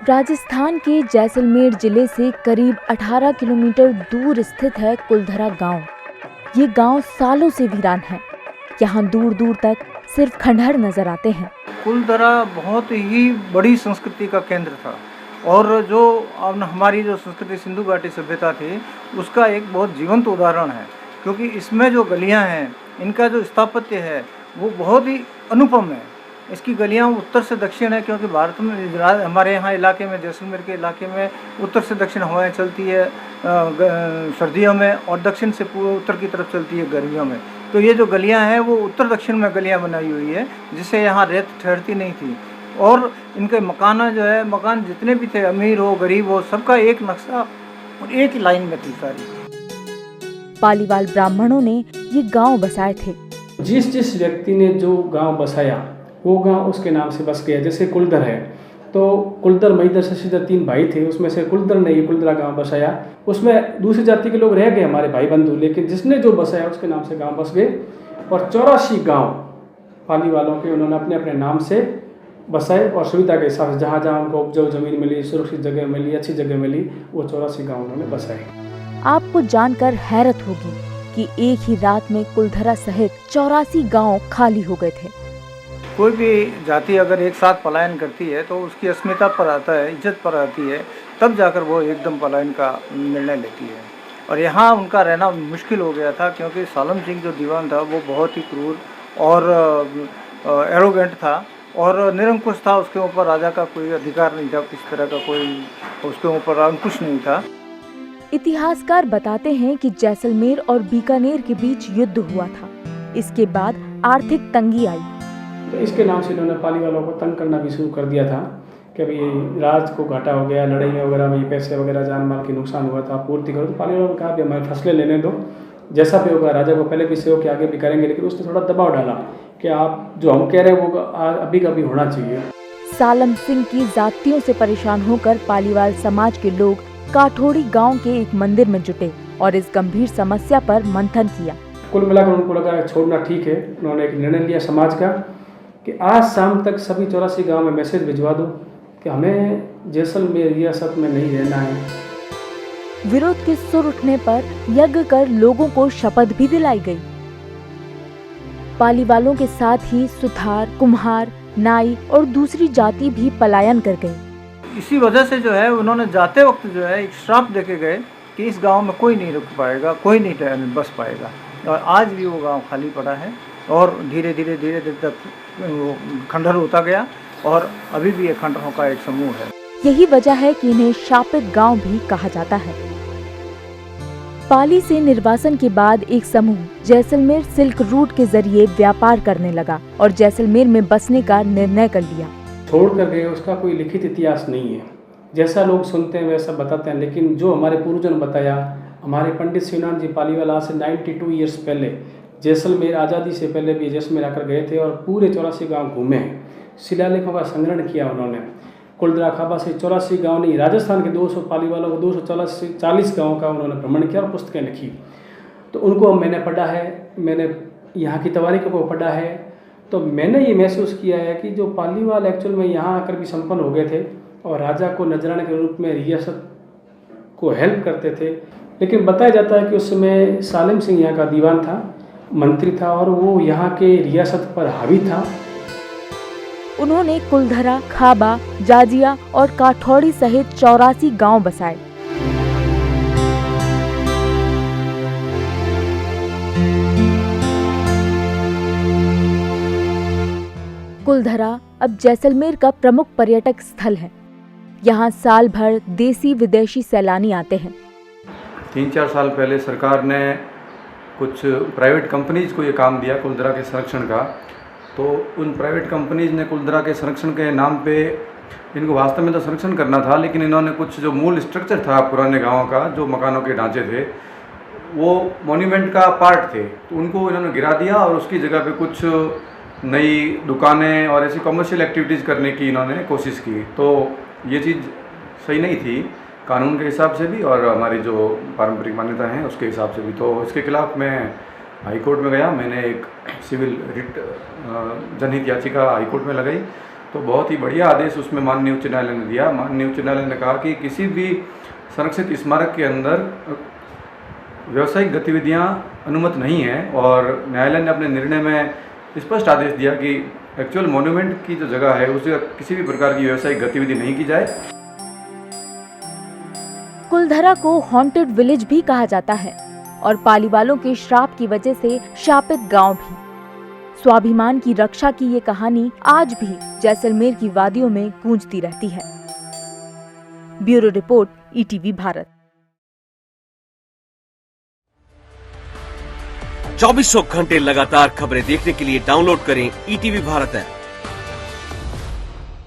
राजस्थान के जैसलमेर जिले से करीब 18 किलोमीटर दूर स्थित है कुलधरा गांव। ये गांव सालों से वीरान है। यहाँ दूर दूर तक सिर्फ खंडहर नजर आते हैं। कुलधरा बहुत ही बड़ी संस्कृति का केंद्र था और जो हमारी जो संस्कृति सिंधु घाटी सभ्यता थी उसका एक बहुत जीवंत उदाहरण है, क्योंकि इसमें जो गलियां हैं इनका जो स्थापत्य है वो बहुत ही अनुपम है। इसकी गलियां उत्तर से दक्षिण है, क्योंकि भारत में हमारे यहाँ इलाके में जैसलमेर के इलाके में उत्तर से दक्षिण हवाएं चलती है सर्दियों में और दक्षिण से उत्तर की तरफ चलती है गर्मियों में। तो ये जो गलियां हैं वो उत्तर दक्षिण में गलियां बनाई हुई है, जिससे यहाँ रेत ठहरती नहीं थी। और इनके मकान जितने भी थे, अमीर हो गरीब हो, सबका एक नक्शा और एक ही लाइन में थी सारी। पालीवाल ब्राह्मणों ने ये गांव बसाए थे। जिस व्यक्ति ने जो गांव बसाया वो गांव उसके नाम से बस गया। जैसे कुलधर है तो कुलधर महिधर शशिधर 3 भाई थे, उसमें से कुलधर ने ये कुलधरा गांव बसाया। उसमें दूसरी जाति के लोग रह गए हमारे भाई बंधु, लेकिन जिसने जो बसाया उसके नाम से गांव बस गए। और 84 गांव पाली वालों के उन्होंने अपने अपने नाम से बसाए और सुविधा के हिसाब से जहाँ जहाँ उनको उपजाऊ जमीन मिली, सुरक्षित जगह मिली, अच्छी जगह मिली, वो 84 गाँव उन्होंने बसाए। आपको जानकर हैरत होगी कि एक ही रात में कुलधरा सहित 84 गांव खाली हो गए थे। कोई भी जाति अगर एक साथ पलायन करती है तो उसकी अस्मिता पर आता है, इज्जत पर आती है, तब जाकर वो एकदम पलायन का निर्णय लेती है। और यहाँ उनका रहना मुश्किल हो गया था, क्योंकि सालम सिंह जो दीवान था वो बहुत ही क्रूर और एरोगेंट था और निरंकुश था। उसके ऊपर राजा का कोई अधिकार नहीं था, किस तरह का कोई उसके ऊपर अंकुश नहीं था। इतिहासकार बताते हैं कि जैसलमेर और बीकानेर के बीच युद्ध हुआ था। इसके बाद आर्थिक तंगी आई, तो इसके नाम से इन्होंने पाली वालों को तंग करना भी शुरू कर दिया था कि अभी राज को घाटा हो गया, लड़ाई वगैरह में पैसे वगैरह जान माल की नुकसान हुआ था, पूर्ति करो। तो पाली वालों ने कहा कि हमारे फसलें लेने दो, जैसा भी होगा राजा को पहले भी सहयोग के आगे भी करेंगे। लेकिन उसने थोड़ा दबाव डाला कि आप जो हम कह रहे हैं वो अभी का भी होना चाहिए। सालम सिंह की जातियों से परेशान होकर पालीवाल समाज के लोग काठोड़ी गांव के एक मंदिर में जुटे और इस गंभीर समस्या पर मंथन किया। कुल मिलाकर उनको लगा छोड़ना ठीक है। उन्होंने एक निर्णय लिया समाज का कि आज शाम तक सभी 84 गांव में मैसेज भिजवा दो कि हमें जैसलमेर रियासत में नहीं रहना है। विरोध के सुर उठने पर यज्ञ कर लोगों को शपथ भी दिलाई गई। पालीवालों के साथ ही सुथार, कुम्हार, नाई और दूसरी जाति भी पलायन कर गई। इसी वजह से जो है उन्होंने जाते वक्त जो है एक श्राप देके गए कि इस गांव में कोई नहीं रुक पाएगा, कोई नहीं बस पाएगा। और आज भी वो गांव खाली पड़ा है और धीरे धीरे तक वो खंडहर होता गया और अभी भी ये खंडहरों का एक समूह है। यही वजह है कि इन्हें शापित गांव भी कहा जाता है। पाली से निर्वासन के बाद एक समूह जैसलमेर सिल्क रूट के जरिए व्यापार करने लगा और जैसलमेर में बसने का निर्णय कर लिया। छोड़ कर गए उसका कोई लिखित इतिहास नहीं है, जैसा लोग सुनते हैं वैसा बताते हैं। लेकिन जो हमारे पूर्वजों ने बताया, हमारे पंडित शिवनाथ जी पालीवाल आज से 92 ईयर्स पहले जैसलमेर आज़ादी से पहले भी जैसलमेर आकर गए थे और पूरे 84 गांव घूमे हैं। शिलालेखों का संग्रहण किया उन्होंने। कुलधरा खाबा से 84 गांव नहीं, राजस्थान के 200 पाली वालों को 240 गाँव का उन्होंने भ्रमण किया और पुस्तकें लिखी। तो उनको मैंने पढ़ा है, मैंने यहाँ की तवारीखों को पढ़ा है। तो मैंने ये महसूस किया है कि जो पालीवाल एक्चुअल में यहाँ आकर भी संपन्न हो गए थे और राजा को नजराने के रूप में रियासत को हेल्प करते थे। लेकिन बताया जाता है कि उस समय सालिम सिंह यहाँ का दीवान था, मंत्री था और वो यहाँ के रियासत पर हावी था। उन्होंने कुलधरा, खाबा, जाजिया और काठौड़ी सहित 84 गांव बसाए। कुलधरा अब जैसलमेर का प्रमुख पर्यटक स्थल है। यहाँ साल भर देसी विदेशी सैलानी आते हैं। 3-4 साल पहले सरकार ने कुछ प्राइवेट कंपनीज को ये काम दिया कुलधरा के संरक्षण का। तो उन प्राइवेट कंपनीज ने कुलधरा के संरक्षण के नाम पे, इनको वास्तव में तो संरक्षण करना था, लेकिन इन्होंने कुछ जो मूल स्ट्रक्चर था पुराने गाँव का, जो मकानों के ढांचे थे, वो मॉन्यूमेंट का पार्ट थे, तो उनको इन्होंने गिरा दिया और उसकी जगह पे कुछ नई दुकानें और ऐसी कमर्शियल एक्टिविटीज़ करने की इन्होंने कोशिश की। तो ये चीज़ सही नहीं थी, कानून के हिसाब से भी और हमारी जो पारंपरिक मान्यता हैं उसके हिसाब से भी। तो इसके खिलाफ मैं हाई कोर्ट में गया, मैंने एक सिविल रिट जनहित याचिका हाई कोर्ट में लगाई। तो बहुत ही बढ़िया आदेश उसमें माननीय उच्च न्यायालय ने दिया। माननीय उच्च न्यायालय ने कहा कि किसी भी संरक्षित स्मारक के अंदर व्यावसायिक गतिविधियां अनुमत नहीं हैं और न्यायालय ने अपने निर्णय में स्पष्ट आदेश दिया कि एक्चुअल मॉन्यूमेंट की जो जगह है उस जगह किसी भी प्रकार की व्यावसायिक गतिविधि नहीं की जाए। कुलधरा को हॉन्टेड विलेज भी कहा जाता है और पालीवालों के श्राप की वजह से शापित गांव भी। स्वाभिमान की रक्षा की ये कहानी आज भी जैसलमेर की वादियों में गूंजती रहती है। Bureau report, ETV Bharat. 2400 घंटे लगातार खबरें देखने के लिए डाउनलोड करें ईटीवी भारत ऐप।